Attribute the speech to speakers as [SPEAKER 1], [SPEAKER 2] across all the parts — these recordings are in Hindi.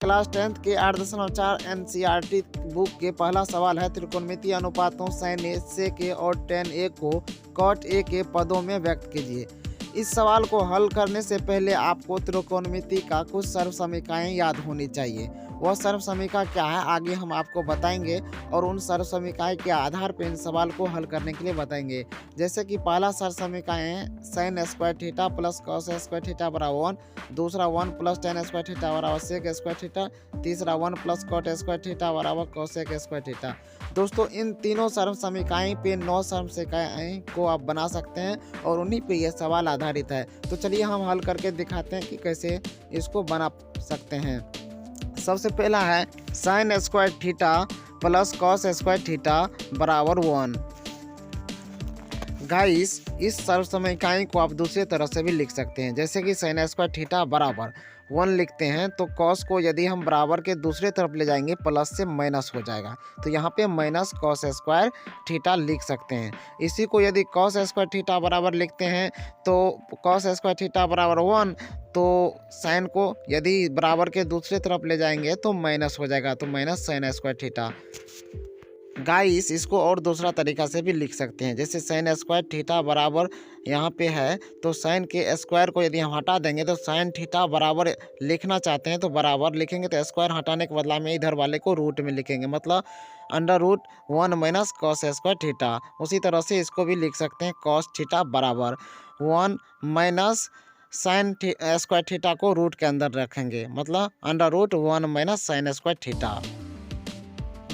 [SPEAKER 1] क्लास 10th के 8.4 एनसीईआरटी बुक के पहला सवाल है त्रिकोणमितीय अनुपातों sin a sec a और tan a को cot a के पदों में व्यक्त कीजिए। इस सवाल को हल करने से पहले आपको त्रिकोणमिति का कुछ सर्व समीकरणें याद होनी चाहिए। वह सर्व समीकरण क्या है आगे हम आपको बताएंगे और उन सर्व समीकरण के आधार पर इन सवाल को हल करने के लिए बताएंगे। जैसे कि पहला सर्व समीकरण है sin square theta plus cos square theta बराबर 1, दूसरा 1 प्लस tan स्क्वायर थीटा बराबर sec स्क्वायर थीटा, तीसरा 1 प्लस cot स्क्वायर थीटा बराबर cosec स्क्वायर थीटा। दोस्तों इन तीनों सर्व समीकरण पे 9 सर्व समीकरण को आप बना सकते हैं और उन्हीं पे यह सवाल आधारित है। तो चलिए हम हल करके दिखाते हैं कि कैसे इसको बना सकते हैं। सबसे पहला है sin square theta plus cos square theta बराबर 1। गाइस इस सर्व समीकरण को आप दूसरी तरह से भी लिख सकते हैं, जैसे कि sin स्क्वायर थीटा बराबर 1 लिखते हैं तो cos को यदि हम बराबर के दूसरे तरफ ले जाएंगे प्लस से माइनस हो जाएगा, तो यहाँ पे माइनस cos स्क्वायर थीटा लिख सकते हैं। इसी को यदि cos स्क्वायर थीटा बराबर लिखते हैं तो cos स्क्वायर थीटा बराबर 1, तो साइन को यदि बराबर के दूसरे तरफ ले जाएंगे तो माइनस हो जाएगा, तो minus sin square theta. Guys इसको और दूसरा तरीका से भी लिख सकते हैं, जैसे sin स्क्वायर थीटा बराबर यहाँ पे है तो साइन के स्क्वायर को यदि हम हटा देंगे तो sin थीटा बराबर लिखना चाहते हैं तो बराबर लिखेंगे तो स्क्वायर हटाने के बदला में इधर वाले को रूट में लिखेंगे, मतलब √1 माइनस cos स्क्वायर थीटा। उसी तरह से इसको भी लिख सकते हैं cos थीटा बराबर 1 माइनस sin स्क्वायर थीटा को रूट के अंदर रखेंगे, मतलब √1 माइनस sin स्क्वायर थीटा।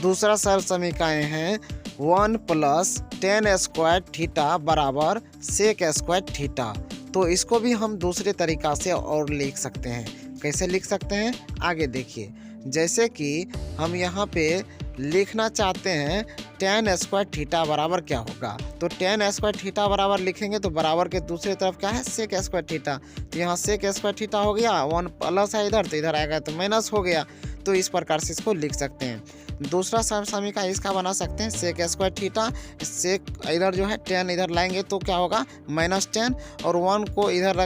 [SPEAKER 1] दूसरा सर्व समीकरण है 1 प्लस tan स्क्वायर थीटा बराबर sec स्क्वायर थीटा। तो इसको भी हम दूसरे तरीका से और लिख सकते हैं। कैसे लिख सकते हैं आगे देखिए, जैसे कि हम यहाँ पे लिखना चाहते हैं tan स्क्वायर थीटा बराबर क्या होगा, तो tan स्क्वायर थीटा बराबर लिखेंगे तो बराबर के दूसरी तरफ क्या है sec स्क्वायर थीटा, तो यहाँ sec स्क्वायर थीटा हो गया, 1 प्लस है इधर तो इधर आएगा तो माइनस हो गया, तो इस प्रकार से इसको लिख सकते हैं। दूसरा सर्व समीकरण इसका बना सकते हैं sec स्क्वायर थीटा, sec इधर जो है tan इधर लाएंगे तो क्या होगा -tan और 1 को इधर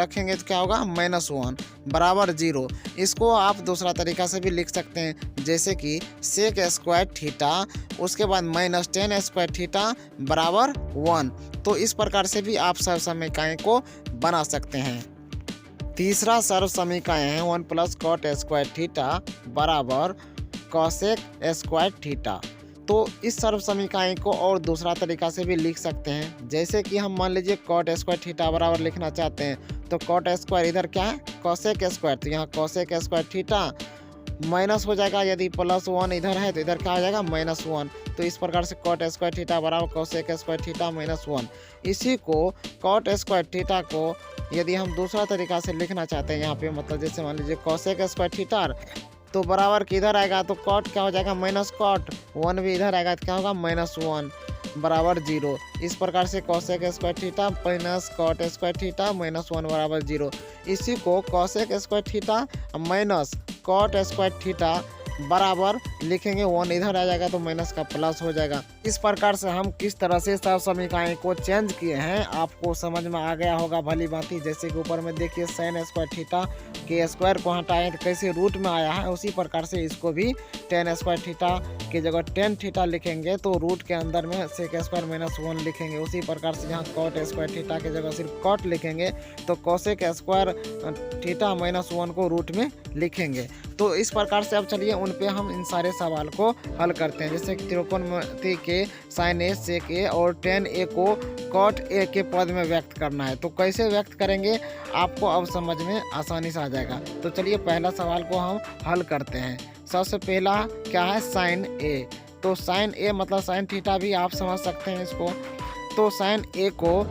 [SPEAKER 1] रखेंगे तो क्या होगा -1 बराबर 0। इसको आप दूसरा तरीका से भी लिख सकते हैं, जैसे कि sec स्क्वायर थीटा उसके बाद -tan स्क्वायर थीटा बराबर 1। तो इस प्रकार से भी आप सर्व समीकरण को बना सकते हैं। तीसरा सर्व समीकरण है 1 प्लस cot स्क्वायर थीटा बराबर cosec स्क्वायर थीटा। तो इस सर्व समीकरण को और दूसरा तरीका से भी लिख सकते हैं, जैसे कि हम मान लीजिए cot स्क्वायर थीटा बराबर लिखना चाहते हैं तो cot स्क्वायर इधर क्या है cosec स्क्वायर, तो यहाँ cosec स्क्वायर थीटा माइनस हो जाएगा, यदि +1 इधर है तो इधर क्या हो जाएगा -1। तो इस प्रकार से cot स्क्वायर थीटा बराबर cosec स्क्वायर थीटा -1। इसी को cot स्क्वायर थीटा को यदि हम दूसरा तरीका से लिखना चाहते हैं यहाँ पे, मतलब जैसे मान लीजिए cosec स्क्वायर थीटा तो बराबर किधर आएगा तो cot क्या हो जाएगा -cot, 1 भी इधर आएगा तो क्या होगा -1 बराबर 0। इस प्रकार से cosec square theta minus cot square theta -1 बराबर 0। इसी को cosec square theta minus cot square theta बराबर लिखेंगे 1 इधर आ जाएगा तो माइनस का प्लस हो जाएगा। इस प्रकार से हम किस तरह से सर्व समीकरण को चेंज किए हैं आपको समझ में आ गया होगा भली भांति। जैसे कि ऊपर में देखिए sin स्क्वायर थीटा के स्क्वायर को हटाएं तो कैसे रूट में आया है, उसी प्रकार से इसको भी tan स्क्वायर थीटा की जगह tan थीटा लिखेंगे तो रूट के अंदर में sec स्क्वायर -1 लिखेंगे। उसी प्रकार से यहाँ cot स्क्वायर थीटा की जगह सिर्फ cot लिखेंगे तो cosec स्क्वायर थीटा -1 को रूट में लिखेंगे। तो इस प्रकार से अब चलिए उन पे हम इन सारे सवाल को हल करते हैं, जैसे कि त्रिकोणमिति के sin a sec a और tan a को cot a के पद में व्यक्त करना है। तो कैसे व्यक्त करेंगे आपको अब समझ में आसानी से आ जाएगा। तो चलिए पहला सवाल को हम हल करते हैं। सबसे पहला क्या है sin a, तो sin a मतलब sin थीटा भी आप समझ सकते हैं इसको। तो sin a को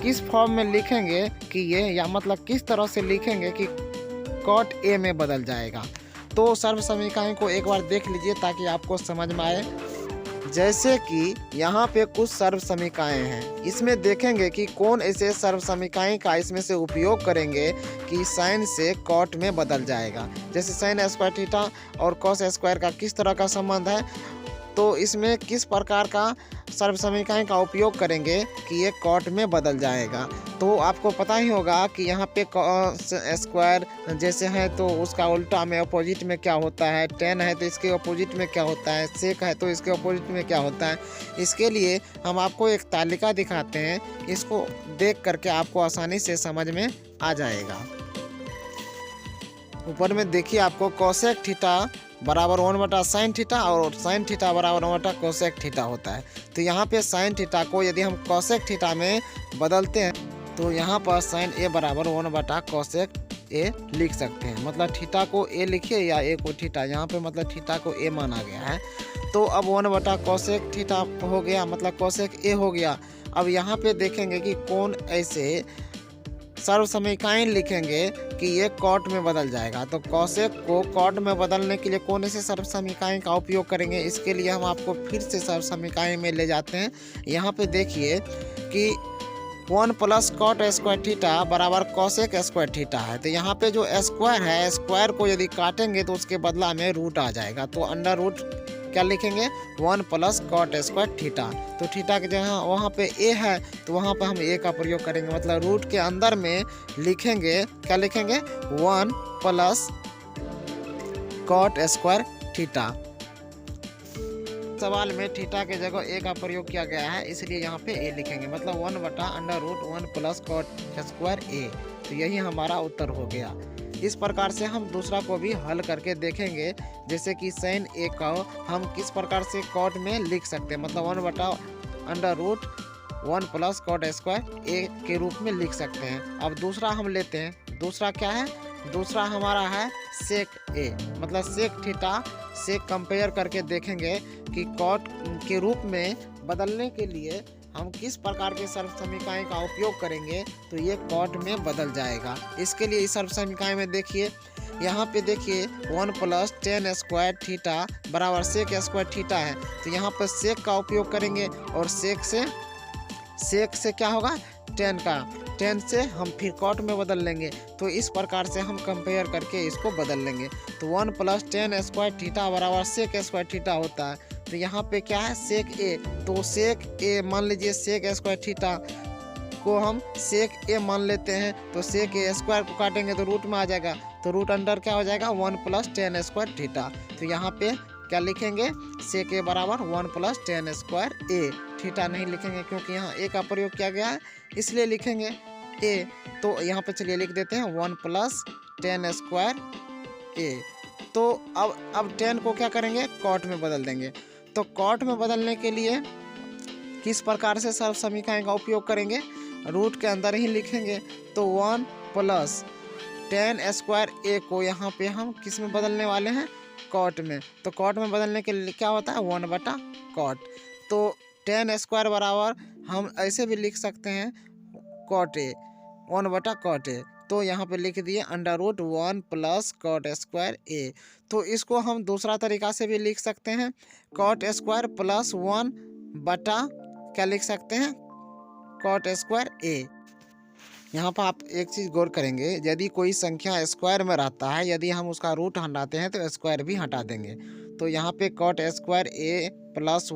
[SPEAKER 1] किस फॉर्म में लिखेंगे कि ये, या मतलब किस तरह से लिखेंगे कि cot a में बदल जाएगा। तो सर्व समीकरण को एक बार देख लीजिए ताकि आपको समझ में आए। जैसे कि यहाँ पे कुछ सर्व समीकरण हैं, इसमें देखेंगे कि कौन ऐसे सर्व समीकरण का इसमें से उपयोग करेंगे कि साइन से कॉट में बदल जाएगा। जैसे साइन स्क्वायर थीटा और कॉस स्क्वायर का किस तरह का संबंध है, तो इसमें किस प्रकार का सर्व समीकरण का उपयोग करेंगे कि ये कॉट में बदल जाएगा। तो आपको पता ही होगा कि यहाँ पे स्क्वायर जैसे है तो उसका उल्टा में अपोजिट में क्या होता है, टेन है तो इसके अपोजिट में क्या होता है, सेक है तो इसके अपोजिट में क्या होता है। इसके लिए हम आपको एक तालिका दिखाते हैं, इसको देख करके आपको आसानी से समझ में आ जाएगा। ऊपर में देखिए आपको कोसेक थीटा बराबर 1/sin थीटा और sin थीटा बराबर 1/कोसेक थीटा होता है। तो यहाँ पे sin थीटा को यदि हम कोसेक थीटा में बदलते हैं तो यहाँ पर sin a बराबर 1/कोसेक a लिख सकते हैं। मतलब थीटा को a लिखिए या a को थीटा, यहाँ पे मतलब थीटा को a माना गया है। तो अब 1/कोसेक थीटा हो गया, मतलब कोसेक a हो गया। अब यहाँ पे देखेंगे कि कौन ऐसे सर्व समीकरण लिखेंगे कि ये कॉट में बदल जाएगा। तो कोसेक को कॉट में बदलने के लिए कौन से सर्व समीकरण का उपयोग करेंगे, इसके लिए हम आपको फिर से सर्व समीकरण में ले जाते हैं। यहाँ पे देखिए कि 1 + कॉट स्क्वायर थीटा बराबर कोसेक स्क्वायर थीटा है। तो यहाँ पे जो स्क्वायर है, स्क्वायर को यदि काटेंगे तो उसके बदला में रूट आ जाएगा। तो अंडर रूट क्या लिखेंगे, 1 + कॉट स्क्वायर थीटा। तो थीटा के जहाँ वहाँ पे a है तो वहाँ पे हम a का प्रयोग करेंगे। मतलब रूट के अंदर में लिखेंगे, क्या लिखेंगे, 1 + कॉट स्क्वायर थीटा। सवाल में थीटा के जगह a का प्रयोग किया गया है, इसलिए यहाँ पे a लिखेंगे। मतलब 1/√1 + कॉट स्क्वायर a। तो यही हमारा उत्तर हो गया। इस प्रकार से हम दूसरा को भी हल करके देखेंगे, जैसे कि sin a का हम किस प्रकार से कॉट में लिख सकते हैं। मतलब 1/√1 + कॉट स्क्वायर a के रूप में लिख सकते हैं। अब दूसरा हम लेते हैं। दूसरा क्या है, दूसरा हमारा है सेक a। मतलब सेक थीटा से कंपेयर करके देखेंगे कि कॉट के रूप में बदलने के लिए हम किस प्रकार के सर्व समीकरण का उपयोग करेंगे तो ये कॉट में बदल जाएगा। इसके लिए इस सर्व समीकरण में देखिए, यहाँ पे देखिए 1 + tan स्क्वायर थीटा बराबर सेक स्क्वायर थीटा है। तो यहाँ पर सेक का उपयोग करेंगे और सेक से क्या होगा, tan का, tan से हम फिर कॉट में बदल लेंगे। तो इस प्रकार से हम कंपेयर करके इसको बदल लेंगे। तो 1 + tan स्क्वायर थीटा बराबर सेक स्क्वायर थीटा होता है। तो यहाँ पे क्या है, सेक a। तो सेक a मान लीजिए, सेक स्क्वायर थीटा को हम सेक a मान लेते हैं। तो सेक a स्क्वायर को काटेंगे तो रूट में आ जाएगा। तो रूट अंडर क्या हो जाएगा, 1 + tan स्क्वायर थीटा। तो यहाँ पे क्या लिखेंगे, सेक a बराबर 1 + tan स्क्वायर a। थीटा नहीं लिखेंगे क्योंकि यहाँ a का प्रयोग किया गया है, इसलिए लिखेंगे a। तो यहाँ पे चलिए लिख देते हैं 1 + tan स्क्वायर a। तो अब tan को क्या करेंगे, कॉट में बदल देंगे। तो कॉट में बदलने के लिए किस प्रकार से सर्व समीकरण का उपयोग करेंगे, रूट के अंदर ही लिखेंगे। तो 1 + tan स्क्वायर a को यहाँ पे हम किस में बदलने वाले हैं, कॉट में। तो कॉट में बदलने के लिए क्या होता है, 1/कॉट। तो tan स्क्वायर बराबर हम ऐसे भी लिख सकते हैं कॉट a, 1/कॉट a। तो यहाँ पे लिख दिए √1 + कॉट स्क्वायर a। तो इसको हम दूसरा तरीका से भी लिख सकते हैं, कॉट स्क्वायर + 1 बटा क्या लिख सकते हैं, कॉट स्क्वायर a। यहाँ पर आप एक चीज़ गौर करेंगे, यदि कोई संख्या स्क्वायर में रहता है, यदि हम उसका रूट हटाते हैं तो स्क्वायर भी हटा देंगे। तो यहाँ पे कॉट स्क्वायर a +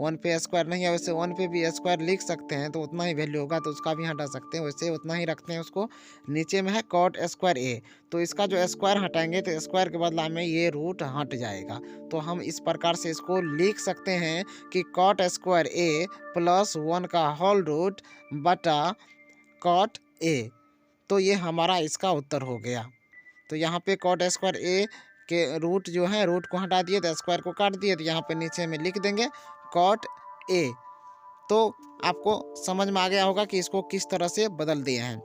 [SPEAKER 1] 1 पे स्क्वायर नहीं है, वैसे 1 पे भी स्क्वायर लिख सकते हैं तो उतना ही वैल्यू होगा, तो उसका भी हटा सकते हैं, वैसे उतना ही रखते हैं उसको। नीचे में है कॉट स्क्वायर a। तो इसका जो स्क्वायर हटाएंगे तो स्क्वायर के बदला में ये रूट हट जाएगा। तो हम इस प्रकार से इसको लिख सकते हैं कि कॉट स्क्वायर a + 1 का होल रूट बटा कॉट a। तो ये हमारा इसका उत्तर हो गया। तो यहाँ पे कॉट स्क्वायर a के रूट जो है, रूट को हटा दिए तो स्क्वायर को काट दिए, तो यहाँ पे नीचे में लिख देंगे कॉट a। तो आपको समझ में आ गया होगा कि इसको किस तरह से बदल दिए हैं।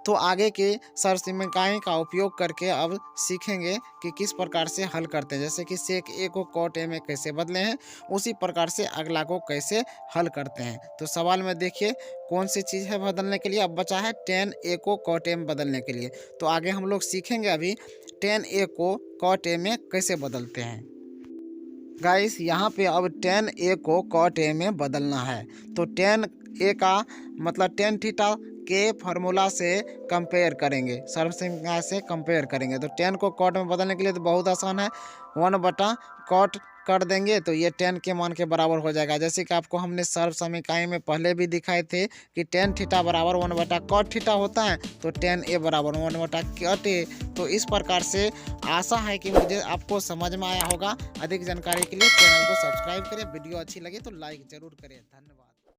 [SPEAKER 1] तो आगे के सर्व समीकरण का उपयोग करके अब सीखेंगे कि किस प्रकार से हल करते हैं। जैसे कि सेक a को कॉट a में कैसे बदले हैं, उसी प्रकार से अगला को कैसे हल करते हैं। तो सवाल में देखिए कौन सी चीज़ है बदलने के लिए। अब बचा है tan a को कॉट a में बदलने के लिए। तो आगे हम लोग सीखेंगे अभी tan a को कॉट a में कैसे बदलते हैं। गाइस यहाँ पे अब tan a को कॉट a में बदलना है। तो tan a का मतलब tan थीटा के फार्मूला से कंपेयर करेंगे, सर्व समीकरण से कंपेयर करेंगे। तो 10 को कॉट में बदलने के लिए तो बहुत आसान है, 1/कॉट कर देंगे तो ये 10 के मान के बराबर हो जाएगा। जैसे कि आपको हमने सर्व समीकरण में पहले भी दिखाए थे कि tan थीटा बराबर 1/cot थीटा होता है, तो tan a बराबर 1/cot a। तो इस प्रकार से आशा है कि मुझे आपको समझ में आया होगा। अधिक जानकारी के लिए चैनल को सब्सक्राइब करें, वीडियो अच्छी लगे तो लाइक ज़रूर करें। धन्यवाद।